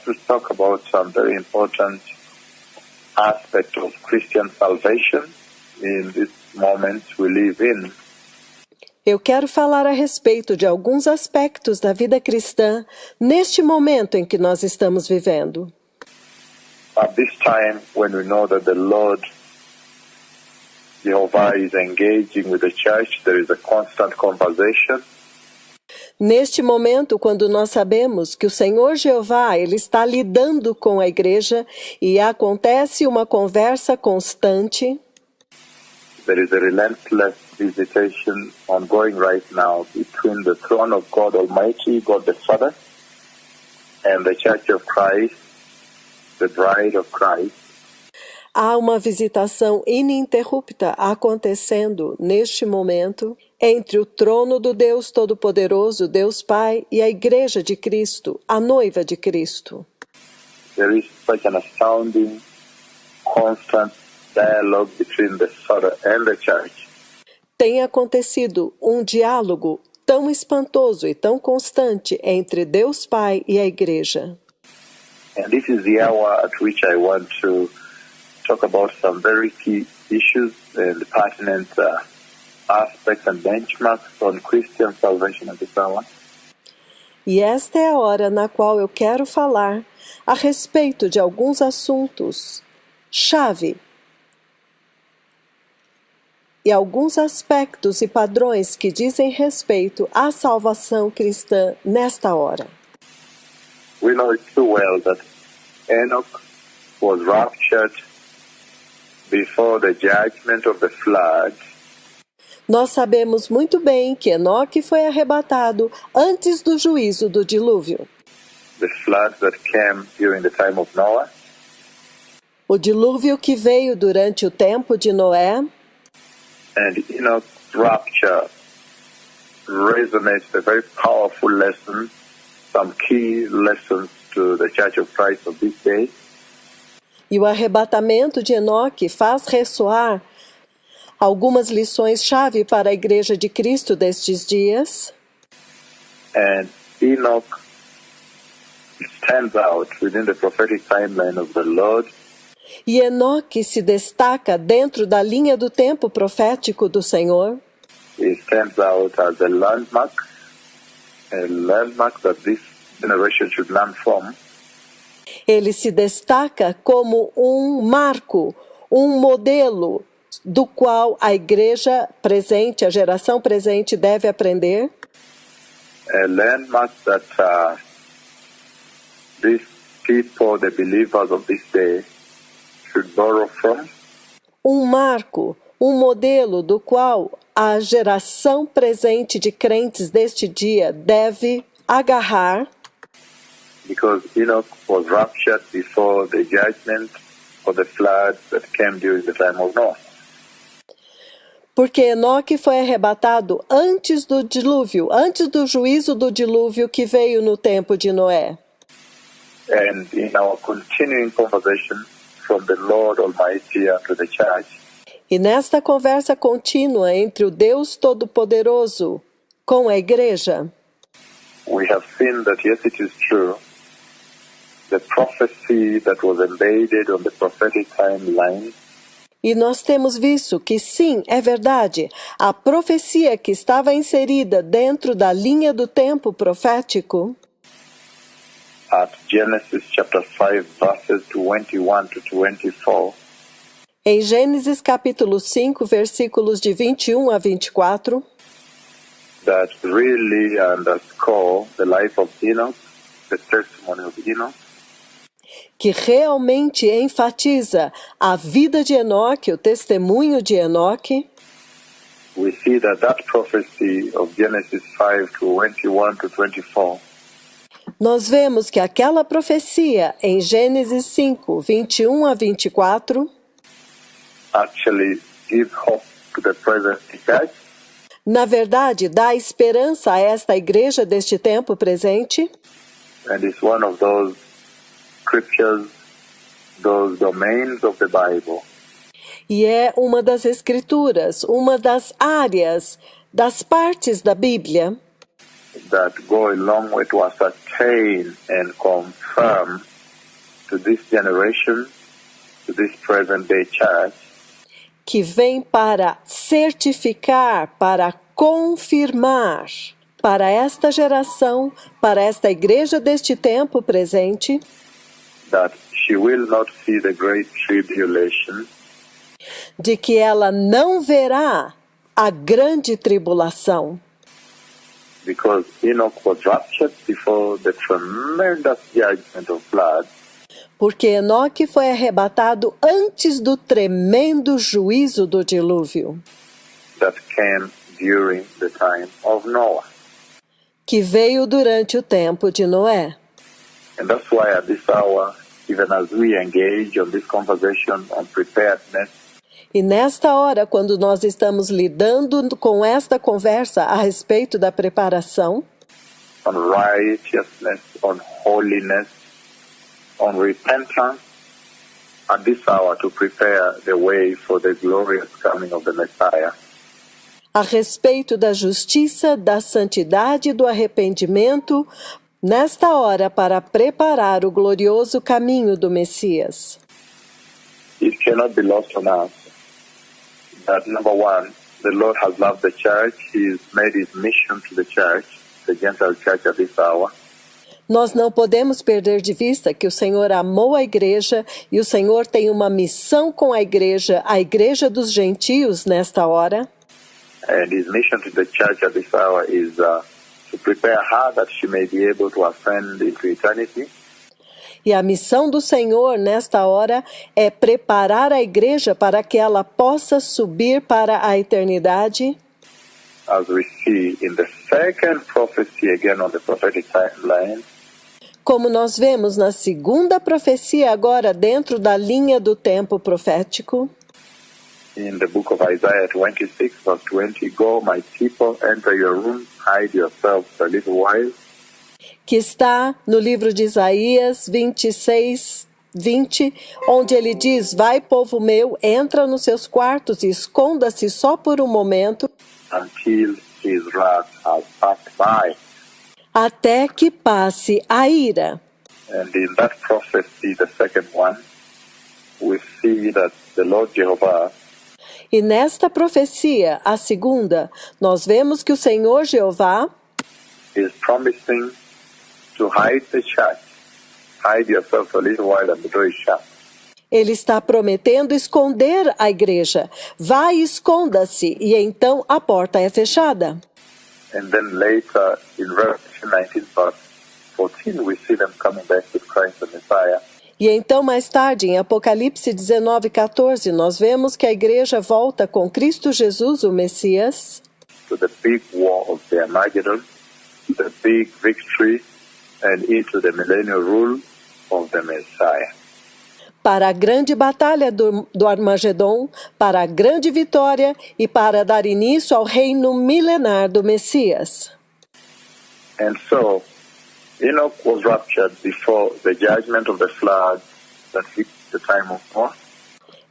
want to talk about some very important aspect of Christian salvation in this moment we live in. Eu quero falar a respeito de alguns aspectos da vida cristã neste momento em que nós estamos vivendo. At this time, when we know that the Lord Jehovah is engaging with the church, there is a constant conversation. Neste momento, quando nós sabemos que o Senhor Jeová ele está lidando com a igreja e acontece uma conversa constante, there is a relentless visitation ongoing right now between the throne of God Almighty, God the Father, and the Church of Christ, the bride of Christ. Há uma visitação ininterrupta acontecendo neste momento entre o trono do Deus Todo-Poderoso, Deus Pai, e a Igreja de Cristo, a noiva de Cristo. There is such an astounding, constant dialogue between the Father and the Church. Tem acontecido um diálogo tão espantoso e tão constante entre Deus Pai e a Igreja. And this is the hour at which I want to talk about some very key issues and pertinent aspects and benchmarks on Christian salvation at this hour. E esta é a hora na qual eu quero falar a respeito de alguns assuntos chave e alguns aspectos e padrões que dizem respeito à salvação cristã nesta hora. We know it too well that Enoch was raptured before the judgment of the flood. Nós sabemos muito bem que Enoque foi arrebatado antes do juízo do dilúvio. The flood that came during the time of Noah. O dilúvio que veio durante o tempo de Noé. And Enoch's rapture resonates a very powerful lesson, some key lessons to the Church of Christ of this day. E o arrebatamento de Enoque faz ressoar algumas lições-chave para a Igreja de Cristo destes dias. And Enoch stands out within the prophetic timeline of the Lord. E Enoque se destaca dentro da linha do tempo profético do Senhor. He stands out as a landmark that this generation should learn from. Ele se destaca como um marco, um modelo do qual a igreja presente, a geração presente deve aprender. A landmark that these people, the believers of this day, should borrow from. Um marco, um modelo do qual a geração presente de crentes deste dia deve agarrar. Because Enoch was raptured before the judgment or the flood that came during the time of Noah. Porque Enoque foi arrebatado antes do dilúvio, antes do juízo do dilúvio que veio no tempo de Noé. And in our continuing conversation from the Lord Almighty unto the church, e nesta conversa contínua entre o Deus Todo-Poderoso com a igreja, we have seen that yes, it is true. The prophecy that was embedded on the prophetic timeline. E nós temos visto que sim, é verdade, a profecia que estava inserida dentro da linha do tempo profético, at Genesis chapter 5 verses 21 to 24, em Gênesis capítulo 5, versículos de 21 a 24, that really underscore the life of Enoch, the testimony of Enoch, que realmente enfatiza a vida de Enoque, o testemunho de Enoque. We see that prophecy of Genesis 5, 21 to 24, nós vemos que aquela profecia em Gênesis 5, 21 a 24, actually gives hope to the present church. Na verdade, dá esperança a esta igreja deste tempo presente. And it's one of those scriptures, those domains of the Bible. E é uma das escrituras, uma das áreas, das partes da Bíblia that go a long way to ascertain and confirm to this generation, to this present-day church, que vem para certificar, para confirmar para esta geração, para esta igreja deste tempo presente, that she will not see the great tribulation, de que ela não verá a grande tribulação, because Enoch was raptured before the tremendous judgment of flood, porque Enoque foi arrebatado antes do tremendo juízo do dilúvio, that came during the time of Noah. que veio durante o tempo de Noé. And that's why at this hour, even as we engage on this conversation on preparedness, E nesta hora, quando nós estamos lidando com esta conversa a respeito da preparação, on righteousness, on holiness, on repentance, at this hour to prepare the way for the glorious coming of the Messiah, a respeito da justiça, da santidade, do arrependimento, nesta hora para preparar o glorioso caminho do Messias. it cannot be lost on us that, number one, the Lord has loved the church. He's made his mission to the church, the Gentile church at this hour. Nós não podemos perder de vista que o Senhor amou a igreja e o Senhor tem uma missão com a igreja dos gentios nesta hora. And his mission to the church at this hour is to prepare her that she may be able to ascend into eternity. E a missão do Senhor nesta hora é preparar a igreja para que ela possa subir para a eternidade. As we see in the second prophecy again on the prophetic timeline, Como nós vemos na segunda profecia agora dentro da linha do tempo profético, in the book of Isaiah 26, verse 20, go, my people, enter your rooms, hide yourselves a little while. que está no livro de Isaías 26, 20, onde ele diz, vai povo meu, entra nos seus quartos e esconda-se só por um momento, Until his wrath has passed by. até que passe a ira. And in that prophecy, the second one, we see that the Lord Jehovah E nesta profecia, a segunda, nós vemos que o Senhor Jeová is promising to hide the church. Hide yourself a little while and the door is shut. ele está prometendo esconder a igreja. Vai, esconda-se, e então a porta é fechada. And then later, in Revelation 19, verse 14, we see them coming back with Christ the Messiah. E então, mais tarde, em Apocalipse 19, 14, nós vemos que a igreja volta com Cristo Jesus, o Messias, To the big war of the Armageddon, the big victory, and into the millennial rule of the Messiah. para a grande batalha do Armagedon, para a grande vitória e para dar início ao reino milenar do Messias. And so, Enoch was raptured before the judgment of the flood that hit the time of Noah.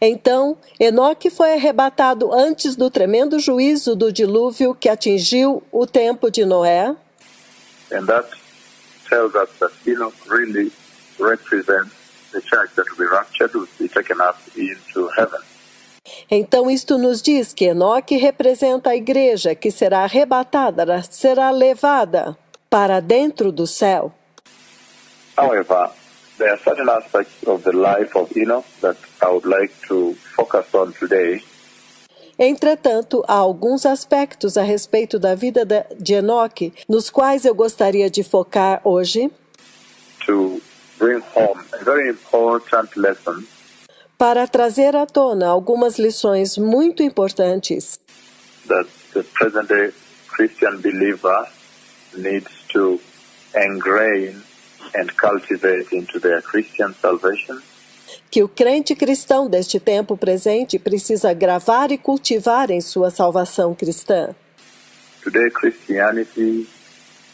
Então, Enoque foi arrebatado antes do tremendo juízo do dilúvio que atingiu o tempo de Noé. And that tells us that Enoch really represents the church that will be raptured, will be taken up into heaven. Então, isto nos diz que Enoque representa a igreja que será arrebatada, será levada para dentro do céu. However, there are certain aspects of the life of Enoch that I would like to focus on today. Entretanto, há alguns aspectos a respeito da vida de Enoque, nos quais eu gostaria de focar hoje, To bring home a very important lesson para trazer à tona algumas lições muito importantes that the present-day Christian believer needs to ingrain and cultivate into their Christian salvation, que o crente cristão deste tempo presente precisa gravar e cultivar em sua salvação cristã. Today, Christianity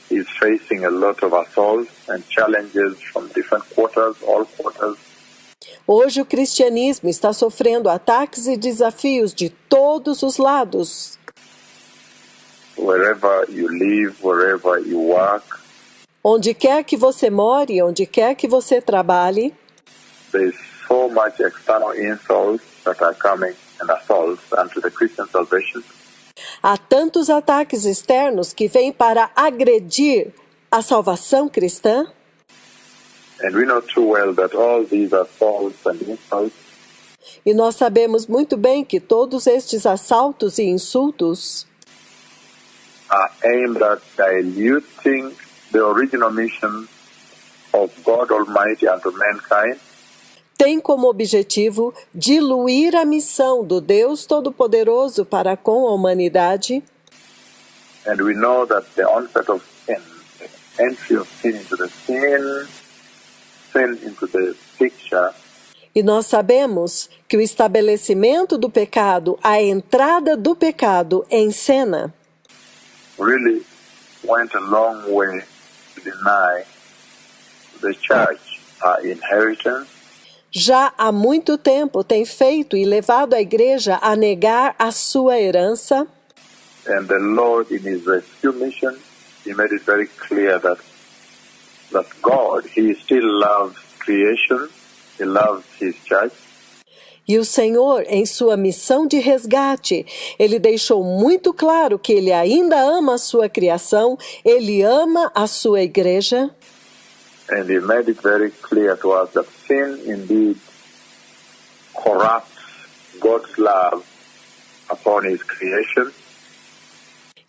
is facing a lot of assaults and challenges from different quarters, all quarters. Hoje o cristianismo está sofrendo ataques e desafios de todos os lados. Wherever you live, wherever you work, Onde quer que você more, onde quer que você trabalhe, there is so much external insults that are coming and assaults unto the Christian salvation. Há tantos ataques externos que vêm para agredir a salvação cristã. And we know too well that all these assaults and insults E nós sabemos muito bem que todos estes assaltos e insultos are aimed at diluting the original mission of God Almighty unto mankind, têm como objetivo diluir a missão do Deus Todo-Poderoso para com a humanidade. and we know that the onset of sin, the entry of sin into the sin into the picture, E nós sabemos que o estabelecimento do pecado, a entrada do pecado em cena, really went a long way to deny the church our inheritance, já há muito tempo tem feito e levado a igreja a negar a sua herança. and the Lord in His rescue mission, He made it very clear that God, He still loves creation, He loves His church, E o Senhor, em sua missão de resgate, Ele deixou muito claro que Ele ainda ama a sua criação, Ele ama a sua igreja. and He made it very clear to us that sin indeed corrupts God's love upon His creation,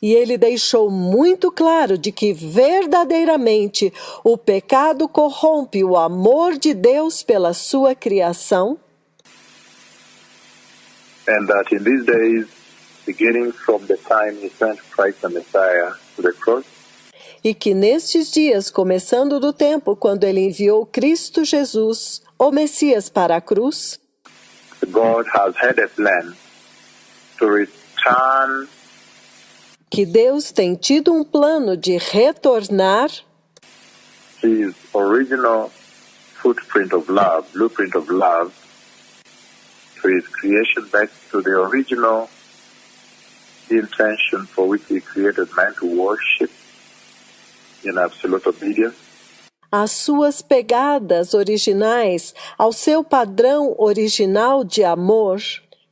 E Ele deixou muito claro de que verdadeiramente o pecado corrompe o amor de Deus pela sua criação. and that in these days, beginning from the time He sent Christ the Messiah to the cross, E que nestes dias, começando do tempo quando Ele enviou Cristo Jesus, o Messias, para a cruz, God has had a plan to return que Deus tem tido um plano de retornar His original footprint of love, blueprint of love, to His creation, back to the original intention for which He created man to worship in absolute obedience. as suas pegadas originais ao seu padrão original de amor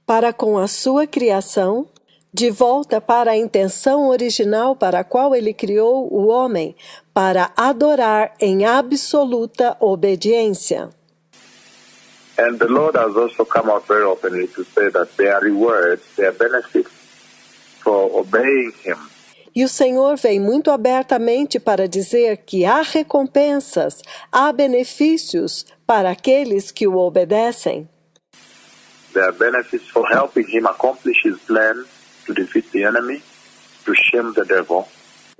para com a sua criação, de volta para a intenção original para a qual Ele criou o homem, para adorar em absoluta obediência. And the Lord has also come out very openly to say that there are rewards, there are benefits for obeying Him. E o Senhor vem muito abertamente para dizer que há recompensas, há benefícios para aqueles que o obedecem. There are benefits for helping Him accomplish His plan to defeat the enemy, to shame the devil,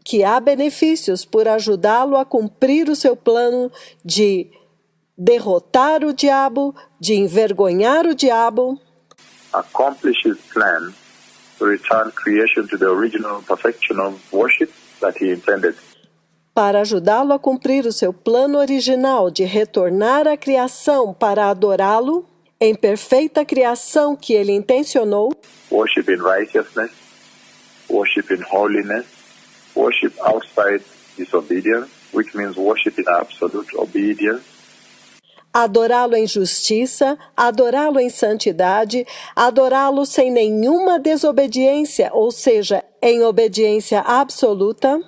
Que há benefícios por ajudá-lo a cumprir o seu plano de derrotar o diabo, de envergonhar o diabo, accomplish His plan to return creation to the original perfection of worship that He intended. para ajudá-lo a cumprir o seu plano original de retornar à criação para adorá-lo, em perfeita criação que ele intencionou, Worship in righteousness, worship in holiness, worship outside disobedience, which means worship in absolute obedience, adorá-lo em justiça, adorá-lo em santidade, adorá-lo sem nenhuma desobediência, ou seja, em obediência absoluta.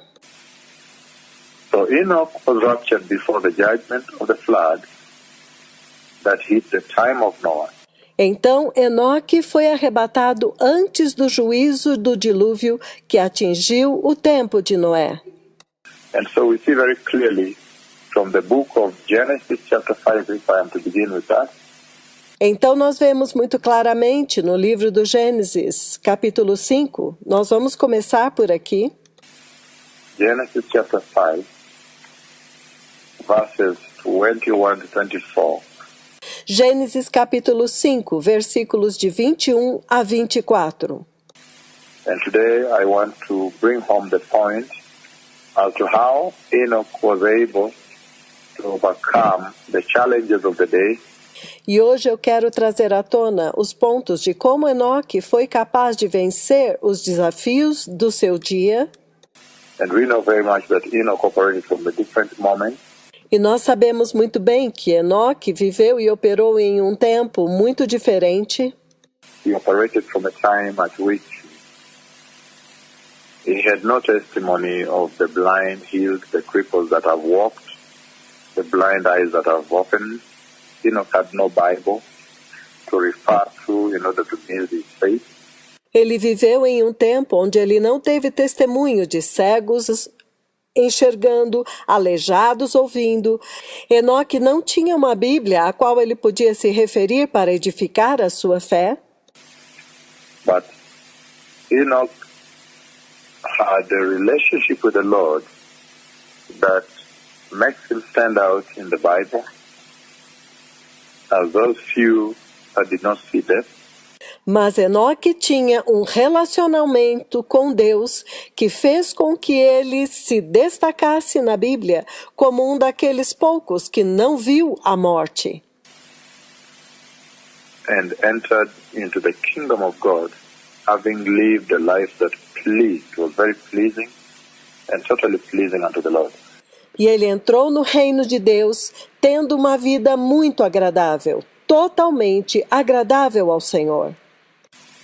So Enoch was raptured before the judgment of the flood that hit the time of Noah. Então, Enoque foi arrebatado antes do juízo do dilúvio que atingiu o tempo de Noé. And so we see very clearly from the book of Genesis chapter 5, if I am to begin with that, Então, nós vemos muito claramente no livro do Gênesis, capítulo 5, nós vamos começar por aqui, Genesis chapter 5, verses 21 to 24. Gênesis capítulo 5, versículos de 21 a 24. And today I want to bring home the point as to how Enoch was able to overcome the challenges of the day E hoje eu quero trazer à tona os pontos de como Enoque foi capaz de vencer os desafios do seu dia. and we know very much that Enoch operated from a different moment. E nós sabemos muito bem que Enoque viveu e operou em um tempo muito diferente. He operated from a time at which he had no testimony of the blind healed, the cripples that have walked, the blind eyes that have opened. Enoch had no Bible to refer to in order to build his faith. Ele viveu em um tempo onde ele não teve testemunho de cegos enxergando, aleijados ouvindo. Enoque não tinha uma Bíblia a qual ele podia se referir para edificar a sua fé. But Enoch had a relationship with the Lord that makes him stand out in the Bible as those few that did not see death. Mas Enoque tinha um relacionamento com Deus que fez com que ele se destacasse na Bíblia como um daqueles poucos que não viu a morte. And entered into the kingdom of God, having lived a life that was very pleasing and totally pleasing unto the Lord. E ele entrou no reino de Deus, tendo uma vida muito agradável, totalmente agradável ao Senhor.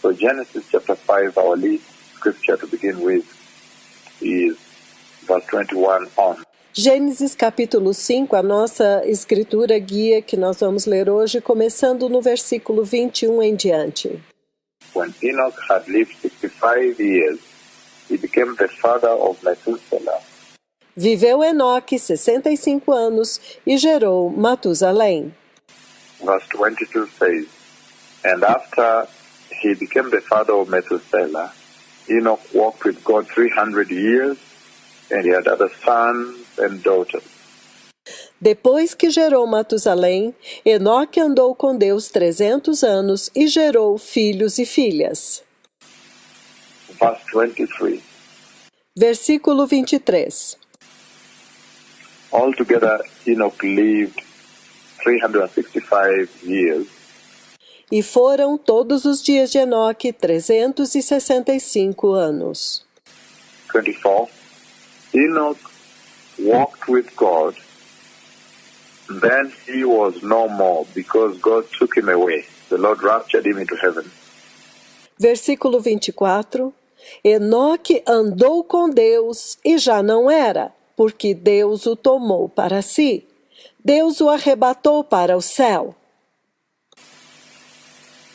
So Genesis chapter 5, our lead scripture to begin with, is verse 21 on. Gênesis capítulo 5, a nossa escritura guia que nós vamos ler hoje, começando no versículo 21 em diante. When Enoch had lived 65 years, he became the father of Methuselah. Viveu Enoque 65 anos e gerou Matusalém. Verse 22 says, and after he became the father of Methuselah, Enoch walked with God 300 years, and he had other sons and daughters. Depois que gerou Matusalém, Enoque andou com Deus 300 anos e gerou filhos e filhas. Verse 23. Versículo 23. Altogether, Enoch lived 365 years. E foram todos os dias de Enoque 365 anos. 24. Enoch walked with God. Then he was no more, because God took him away. The Lord raptured him into heaven. Versículo 24. Enoque andou com Deus e já não era, porque Deus o tomou para si. Deus o arrebatou para o céu.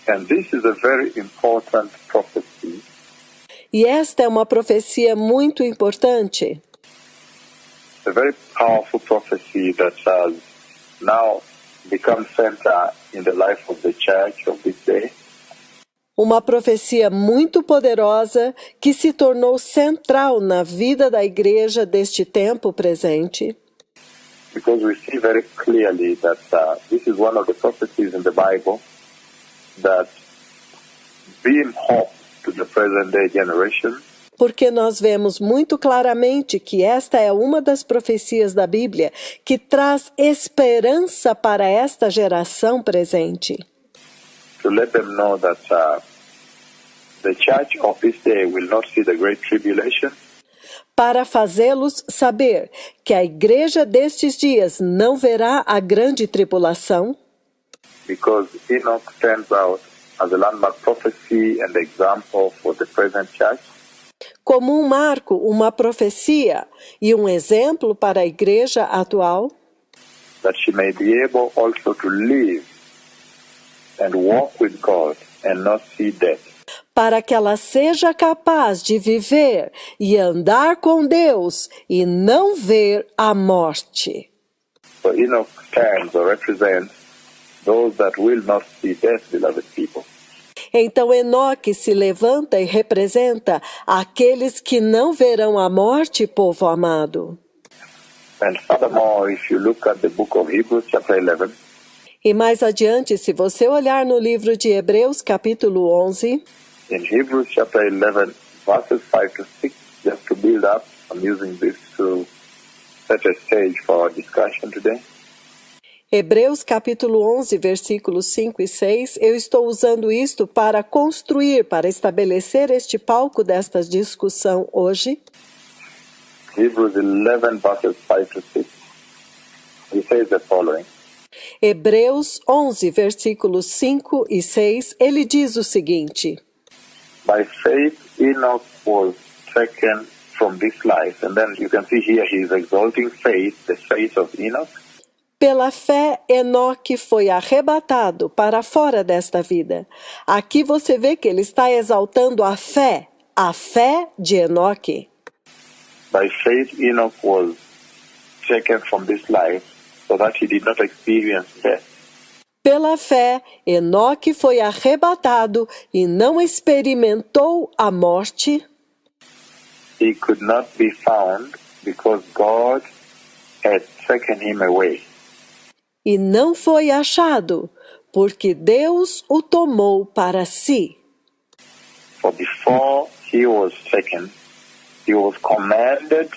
And this is a very important prophecy. E esta é uma profecia muito importante. A very powerful prophecy that has now become center in the life of the church of this day. Uma profecia muito poderosa que se tornou central na vida da igreja deste tempo presente. Because we see very clearly that this is one of the prophecies in the Bible that beam hope to the present day generation. Porque nós vemos muito claramente que esta é uma das profecias da Bíblia que traz esperança para esta geração presente. To let them know that the church of this day will not see the great tribulation. Para fazê-los saber que a igreja destes dias não verá a grande tribulação. Because Enoch stands out as a landmark prophecy and example for the present church. Como um marco, uma profecia e um exemplo para a igreja atual. That she may be able also to live and walk with God and not see death. Para que ela seja capaz de viver e andar com Deus e não ver a morte. So Enoch stands or represents those that will not see death, beloved people. Então Enoque se levanta e representa aqueles que não verão a morte, povo amado. And furthermore, if you look at the book of Hebrews chapter 11, e mais adiante, se você olhar no livro de Hebreus, capítulo 11, in Hebrews chapter 11, verses 5 to 6, just to build up, I'm using this to set a stage for our discussion today. Hebreus capítulo 11, versículos 5 e 6, eu estou usando isto para construir, para estabelecer este palco desta discussão hoje. Hebrews 11, verses 5 to 6. he says the following. Hebreus 11, versículos 5 e 6, ele diz o seguinte: By faith, Enoch was taken from this life. And then you can see here he is exalting faith, the faith of Enoch. Pela fé, Enoque foi arrebatado para fora desta vida. Aqui você vê que ele está exaltando a fé de Enoque. By faith, Enoch was taken from this life so that he did not experience death. Pela fé, Enoque foi arrebatado e não experimentou a morte. He could not be found because God had taken him away. E não foi achado, porque Deus o tomou para si. For before he was taken, he was commanded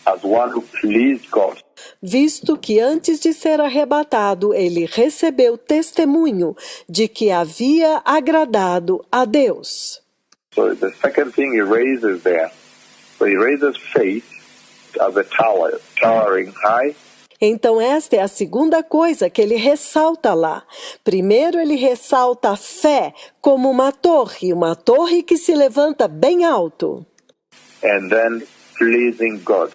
as one who pleased God. Visto que antes de ser arrebatado, ele recebeu testemunho de que havia agradado a Deus. So the second thing he raises there, so he raises faith as a tower, towering high. Então esta é a segunda coisa que ele ressalta lá. Primeiro ele ressalta a fé como uma torre que se levanta bem alto. And then pleasing God.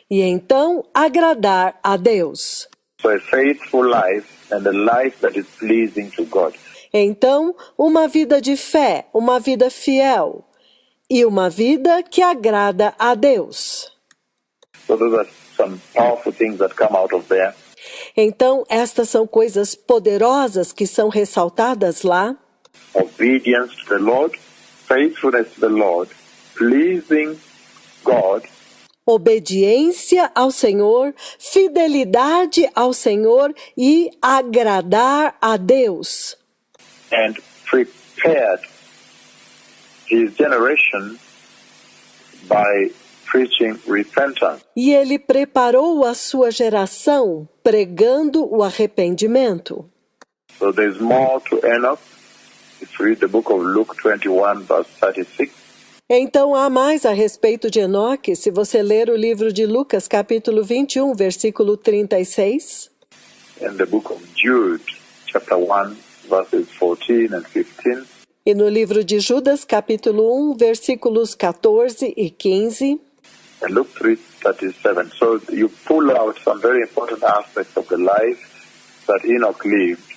E então agradar a Deus. So a faithful life and a life that is pleasing to God. Então, uma vida de fé, uma vida fiel e uma vida que agrada a Deus. So those are some powerful things that come out of there. Então, estas são coisas poderosas que são ressaltadas lá. Obedience to the Lord, faithfulness to the Lord, pleasing God, Obediência ao Senhor, fidelidade ao Senhor e agradar a Deus. and prepared his generation by preaching repentance. E ele preparou a sua geração pregando o arrependimento. So there's more to Enoch. If you read the book of Luke 21, verse 36, Então há mais a respeito de Enoque, se você ler o livro de Lucas, capítulo 21, versículo 36, and the book of Jude, chapter 1, verses 14 and 15, e no livro de Judas, capítulo 1, versículos 14 e 15, and Luke 3:37. So you pull out some very important aspects of the life that Enoch lived.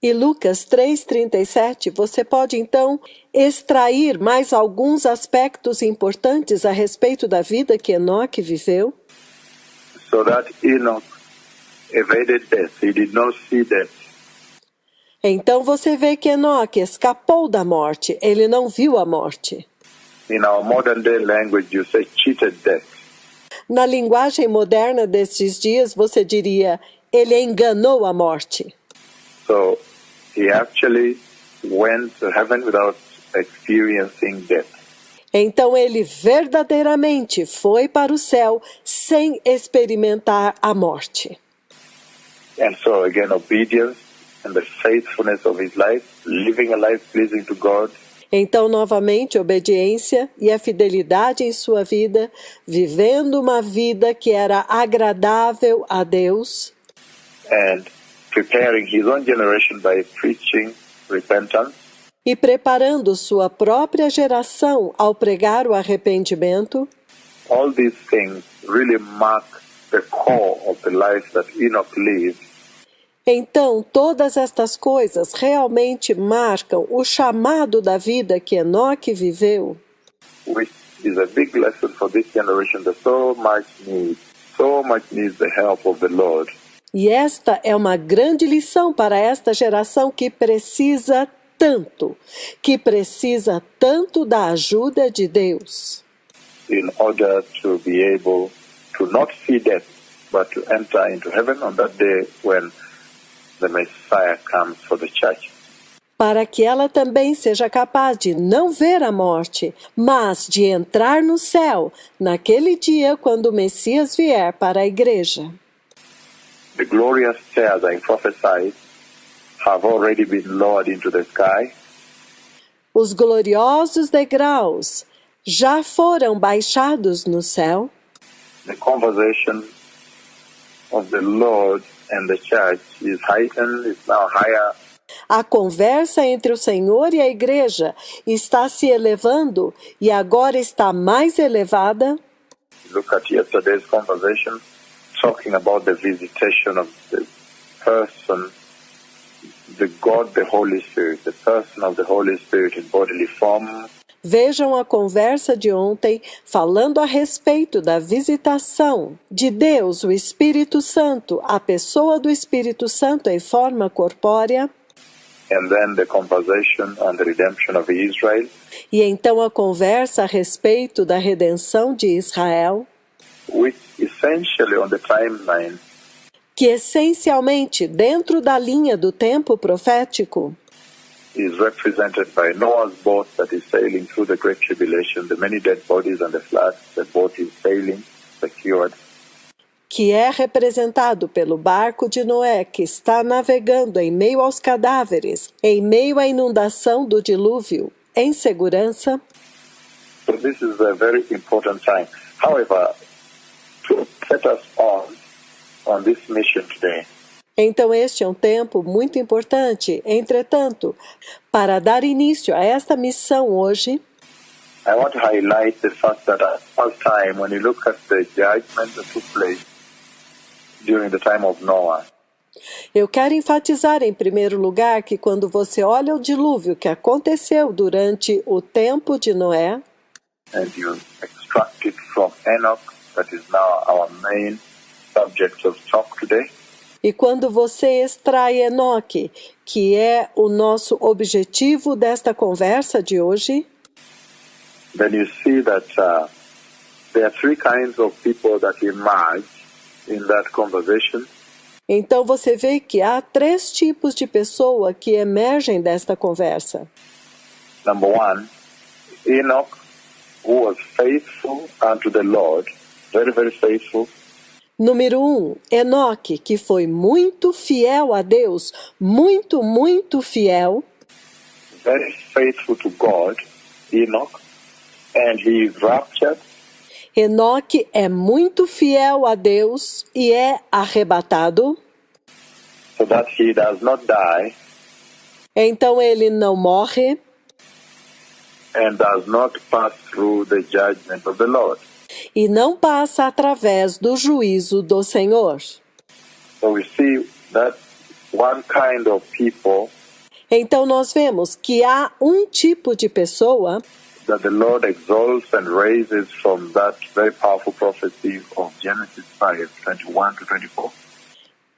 e Lucas 3:37, você pode então extrair mais alguns aspectos importantes a respeito da vida que Enoque viveu, So that Enoch evaded death. He did not see death. Então você vê que Enoque escapou da morte, ele não viu a morte. In our modern day language, you say cheated death. Na linguagem moderna destes dias, você diria, ele enganou a morte. So he actually went to heaven without experiencing death. Então ele verdadeiramente foi para o céu sem experimentar a morte. And so again, obedience and the faithfulness of his life, living a life pleasing to God, Então, novamente, obediência e a fidelidade em sua vida, vivendo uma vida que era agradável a Deus, and preparing his own generation by preaching repentance, e preparando sua própria geração ao pregar o arrependimento. all these things really mark the core of the life that Enoch lived. Então, todas estas coisas realmente marcam o chamado da vida que Enoque viveu, Which is a big lesson for this generation that so much needs the help of the Lord. e esta é uma grande lição para esta geração que precisa tanto da ajuda de Deus, In order to be able to not see death, but to enter into heaven on that day when the Messiah comes for the church. para que ela também seja capaz de não ver a morte, mas de entrar no céu naquele dia quando o Messias vier para a igreja. The glorious chairs I prophesied have already been lowered into the sky, Os gloriosos degraus já foram baixados no céu. the conversation of the Lord and the church is heightened, is now higher. A conversa entre o Senhor e a igreja está se elevando e agora está mais elevada. Look at yesterday's conversation, talking about the visitation of the person, the God, the Holy Spirit, the person of the Holy Spirit in bodily form. Vejam a conversa de ontem falando a respeito da visitação de Deus, o Espírito Santo, a pessoa do Espírito Santo em forma corpórea. And then the conversation on the redemption of Israel. E então a conversa a respeito da redenção de Israel, Which essentially on the timeline que essencialmente dentro da linha do tempo profético is represented by Noah's boat that is sailing through the Great Tribulation, the many dead bodies and the flood, the boat is sailing, secured. que é representado pelo barco de Noé, que está navegando em meio aos cadáveres, em meio à inundação do dilúvio, em segurança. So this is a very important time. However, to set us on this mission today, Então este é um tempo muito importante. Entretanto, para dar início a esta missão hoje, I want to highlight the fact that at first time, when you look at the judgment that took place during the time of Noah, eu quero enfatizar em primeiro lugar que quando você olha o dilúvio que aconteceu durante o tempo de Noé, and you extract it from Enoch, that is now our main subject of talk today, e quando você extrai Enoque, que é o nosso objetivo desta conversa de hoje, then you see that there are three kinds of people that emerge in that conversation. então você vê que há três tipos de pessoa que emergem desta conversa. Number one, Enoch, who was faithful unto the Lord, very, very faithful. Número 1, Enoque, que foi muito fiel a Deus, muito, muito fiel. Very faithful to God, Enoch, and he is raptured. Enoque é muito fiel a Deus e é arrebatado. So that he does not die Então ele não morre and does not pass through the judgment of the Lord. e não passa através do juízo do Senhor. So we see that one kind of people Então nós vemos que há um tipo de pessoa that the Lord exalts and raises from that very powerful prophecy of Genesis 5, 21 to 24.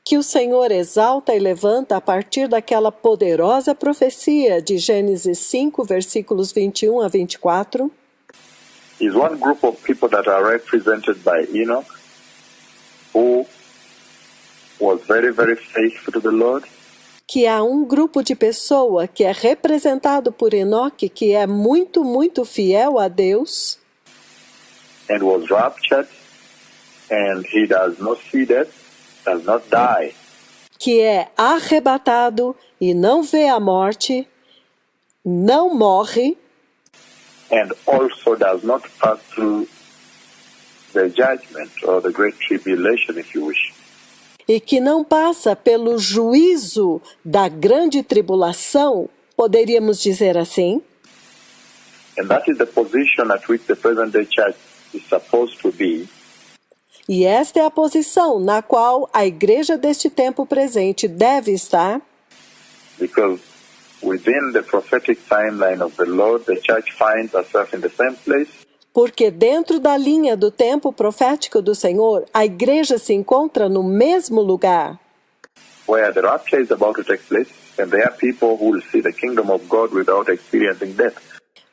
que o Senhor exalta e levanta a partir daquela poderosa profecia de Gênesis 5, versículos 21 a 24. Is one group of people that are represented by Enoch, who was very, very faithful to the Lord, Que há um grupo de pessoa que é representado por Enoque, que é muito, muito fiel a Deus, and was raptured, and he does not see death, does not die. que é arrebatado e não vê a morte, não morre, And also does not pass through the judgment or the great tribulation, if you wish. e que não passa pelo juízo da grande tribulação, poderíamos dizer assim. And that is the position at which the present-day church is supposed to be. E esta é a posição na qual a igreja deste tempo presente deve estar, Because within the prophetic timeline of the Lord, the church finds herself in the same place, porque dentro da linha do tempo profético do Senhor, a igreja se encontra no mesmo lugar, where the rapture is about to take place, and there are people who will see the kingdom of God without experiencing death.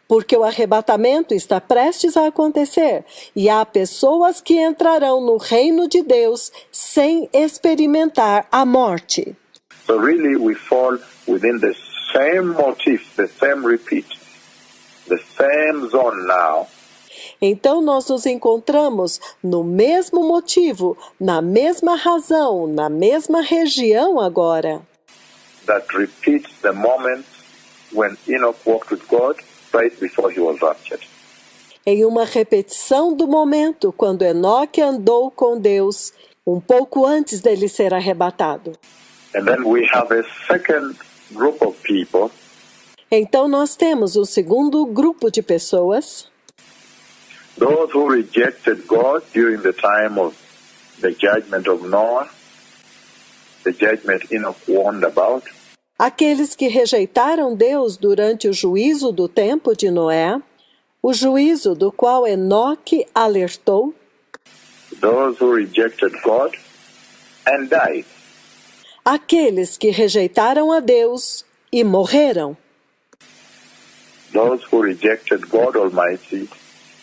porque o arrebatamento está prestes a acontecer e há pessoas que entrarão no reino de Deus sem experimentar a morte. So really we fall within the same motif, the same repeat, the same zone now, Então nós nos encontramos no mesmo motivo, na mesma razão, na mesma região agora, that repeats the moment when Enoch walked with God right before he was raptured. em uma repetição do momento quando Enoque andou com Deus pouco antes dele ser arrebatado. And then we have a second group of people Então nós temos um segundo grupo de pessoas, those who rejected God during the time of the judgment of Noah, the judgment Enoch warned about, aqueles que rejeitaram Deus durante o juízo do tempo de Noé, o juízo do qual Enoque alertou, those who rejected God and died, aqueles que rejeitaram a Deus e morreram, those who rejected God Almighty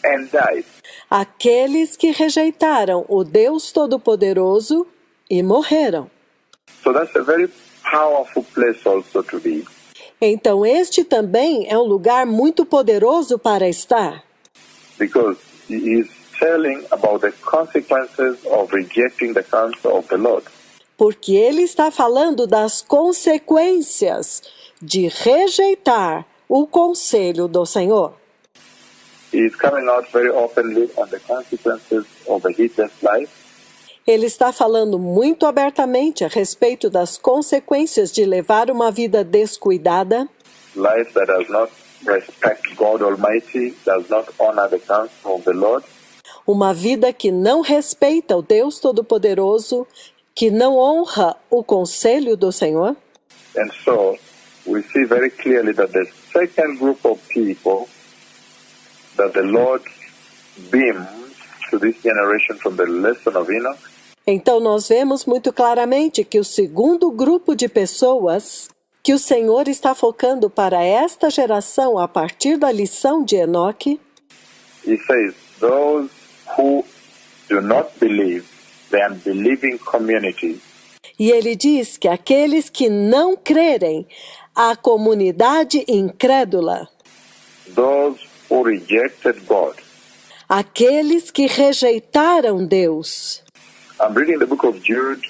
and died. aqueles que rejeitaram o Deus Todo-Poderoso e morreram. So that's a very powerful place also to be, Então este também é um lugar muito poderoso para estar, because he is telling about the consequences of rejecting the counsel of the Lord. porque ele está falando das consequências de rejeitar o conselho do Senhor. He is coming out very openly on the consequences of a heedless life, Ele está falando muito abertamente a respeito das consequências de levar uma vida descuidada, life that does not respect God Almighty, does not honor the counsel of the Lord, uma vida que não respeita o Deus Todo-Poderoso, que não honra o conselho do Senhor. and so we see very clearly that the second group of people that the Lord beams to this generation from the lesson of Enoch Então nós vemos muito claramente que o segundo grupo de pessoas que o Senhor está focando para esta geração a partir da lição de Enoque, he says, those who do not believe, the unbelieving community, e ele diz que aqueles que não crerem, a comunidade incrédula, those who rejected God. aqueles que rejeitaram Deus. I'm reading the book of Jude.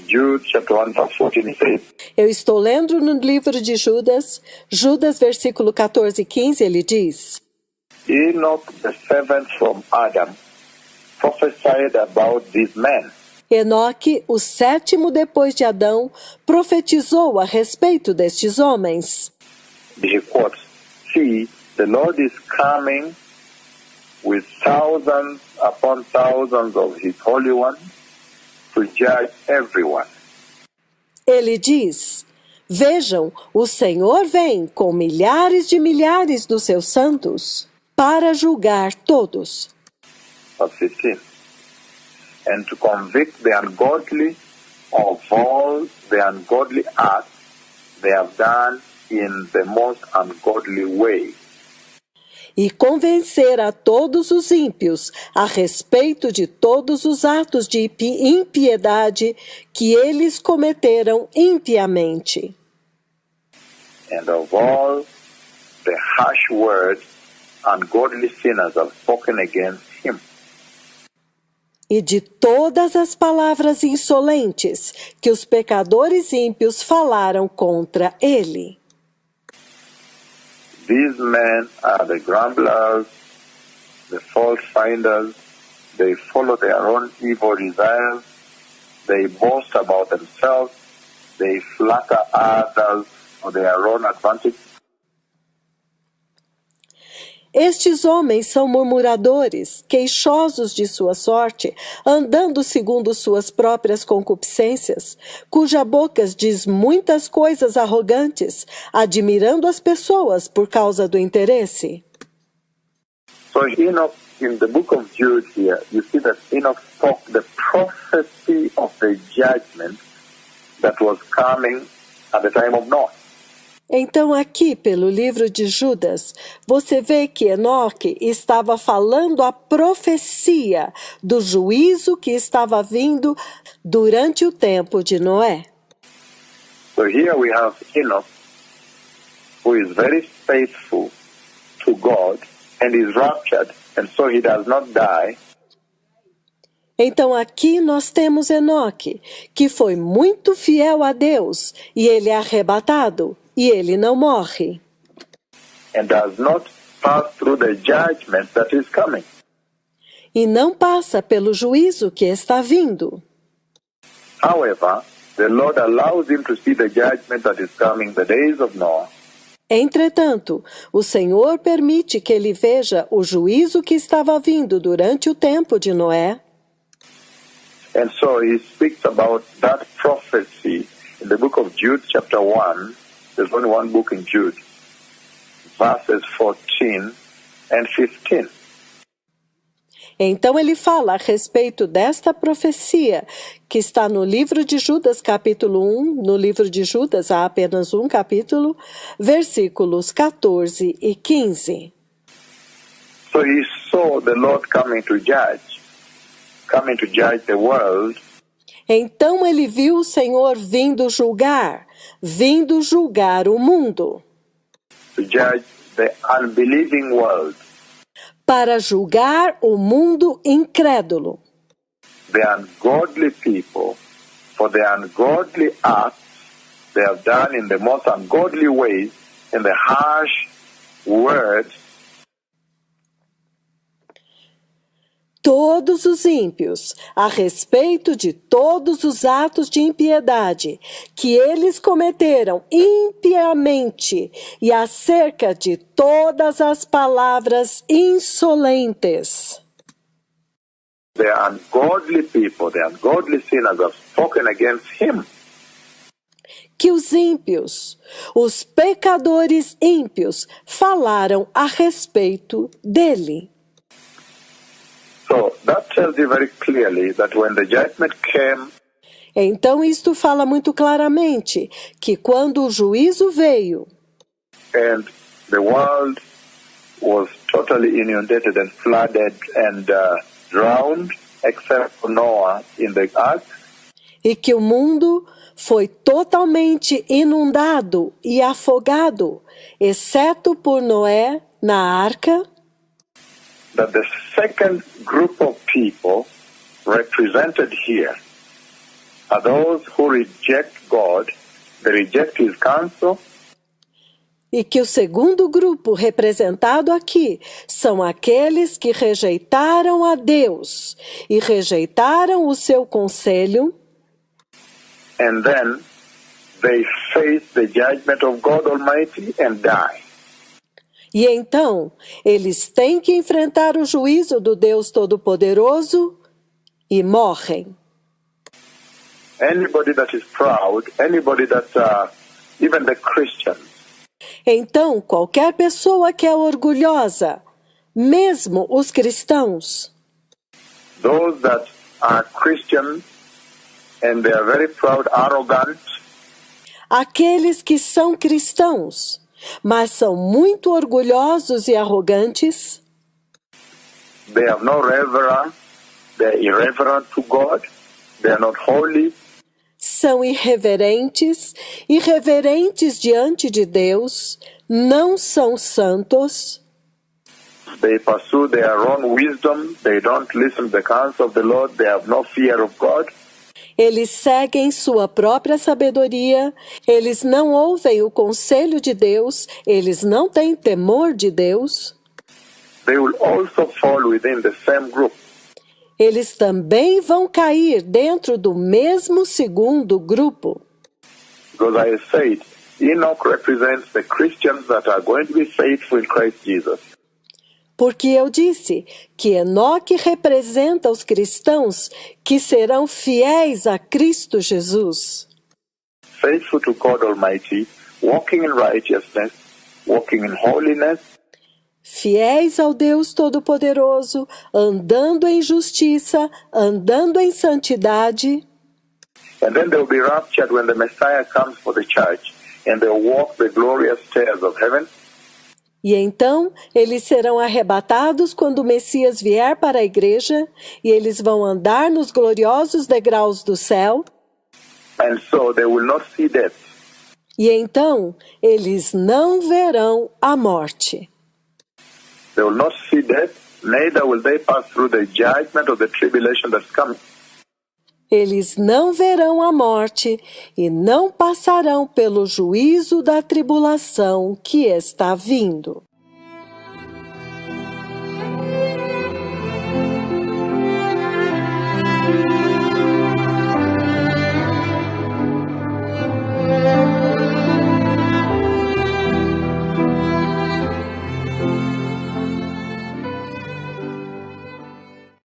Jude chapter 1 verse 14 says, Eu estou lendo no livro de Judas, Judas versículo 14 e 15, ele diz: Enoch, the seventh from Adam, prophesied about these men. Enoque, o sétimo depois de Adão, profetizou a respeito destes homens. He quotes, see, the Lord is coming with thousands upon thousands of his holy ones to judge everyone. Ele diz: vejam, o Senhor vem com milhares de milhares dos seus santos para julgar todos. Verse 15. And to convict the ungodly of all the ungodly acts they have done in the most ungodly way. E convencer a todos os ímpios a respeito de todos os atos de impiedade que eles cometeram impiamente. And of all the harsh words ungodly sinners have spoken against him. E de todas as palavras insolentes que os pecadores ímpios falaram contra ele. These men are the grumblers, the fault finders. They follow their own evil desires. They boast about themselves. They flatter others for their own advantage. Estes homens são murmuradores, queixosos de sua sorte, andando segundo suas próprias concupiscências, cuja boca diz muitas coisas arrogantes, admirando as pessoas por causa do interesse. So Enoch, in the book of Jude here, you see that Enoch spoke the prophecy of the judgment that was coming at the time of Noah. Então aqui, pelo livro de Judas, você vê que Enoque estava falando a profecia do juízo que estava vindo durante o tempo de Noé. So here we have Enoch, who is very faithful to God and is raptured, and so he does not die. Então aqui nós temos Enoque, que foi muito fiel a Deus, e ele é arrebatado, e ele não morre. And does not pass through the judgment that is coming. e não passa pelo juízo que está vindo. However, the Lord allows him to see the judgment that is coming, the days of Noah. Entretanto, o Senhor permite que ele veja o juízo que estava vindo durante o tempo de Noé. And so he speaks about that prophecy in the book of Jude, chapter 1. There's only one book in Jude, verses 14 and 15. Então ele fala a respeito desta profecia que está no livro de Judas, capítulo 1. No livro de Judas há apenas um capítulo, versículos 14 e 15. So he saw the Lord coming to judge the world. Então ele viu o Senhor vindo julgar o mundo. To judge the unbelieving world. Para julgar o mundo incrédulo. The ungodly people, for the ungodly acts they have done in the most ungodly ways, in the harsh words. Todos os ímpios, a respeito de todos os atos de impiedade que eles cometeram impiamente e acerca de todas as palavras insolentes. The ungodly people, the ungodly sinners have spoken against him. Que os ímpios, os pecadores ímpios, falaram a respeito dele. So that tells you very clearly that when the judgment came, então isto fala muito claramente que quando o juízo veio and the world was totally inundated and flooded and drowned, except for Noah in the ark, e que o mundo foi totalmente inundado e afogado, exceto por Noé na arca, that the second group of people represented here are those who reject God, they reject His counsel, e que o segundo grupo representado aqui são aqueles que rejeitaram a Deus e rejeitaram o seu conselho, and then they face the judgment of God Almighty and die. e então eles têm que enfrentar o juízo do Deus Todo-Poderoso e morrem. Anybody that is proud, anybody that, even the Christians, então qualquer pessoa que é orgulhosa, mesmo os cristãos, those that are Christians and they are very proud, arrogant, aqueles que são cristãos, mas são muito orgulhosos e arrogantes, they have no reverence, they are irreverent to God, they are not holy, são irreverentes diante de Deus, não são santos, they pursue their own wisdom, they don't listen to the counsel of the Lord, they have no fear of God. eles seguem sua própria sabedoria, eles não ouvem o conselho de Deus, eles não têm temor de Deus. They will also fall within the same group. Eles também vão cair dentro do mesmo segundo grupo. Because I said, Enoch represents the Christians that are going to be faithful in Christ Jesus. Porque eu disse que Enoque representa os cristãos que serão fiéis a Cristo Jesus. Faithful to God Almighty, walking in righteousness, walking in holiness, Fiéis ao Deus Todo-Poderoso, andando em justiça, andando em santidade. and then they will be raptured when the Messiah comes for the church, and they will walk the glorious stairs of heaven. E então eles serão arrebatados quando o Messias vier para a igreja, e eles vão andar nos gloriosos degraus do céu. And so they will not see death. E então eles não verão a morte. They will not see death, neither will they pass through the judgment of the tribulation that's coming. Eles não verão a morte e não passarão pelo juízo da tribulação que está vindo.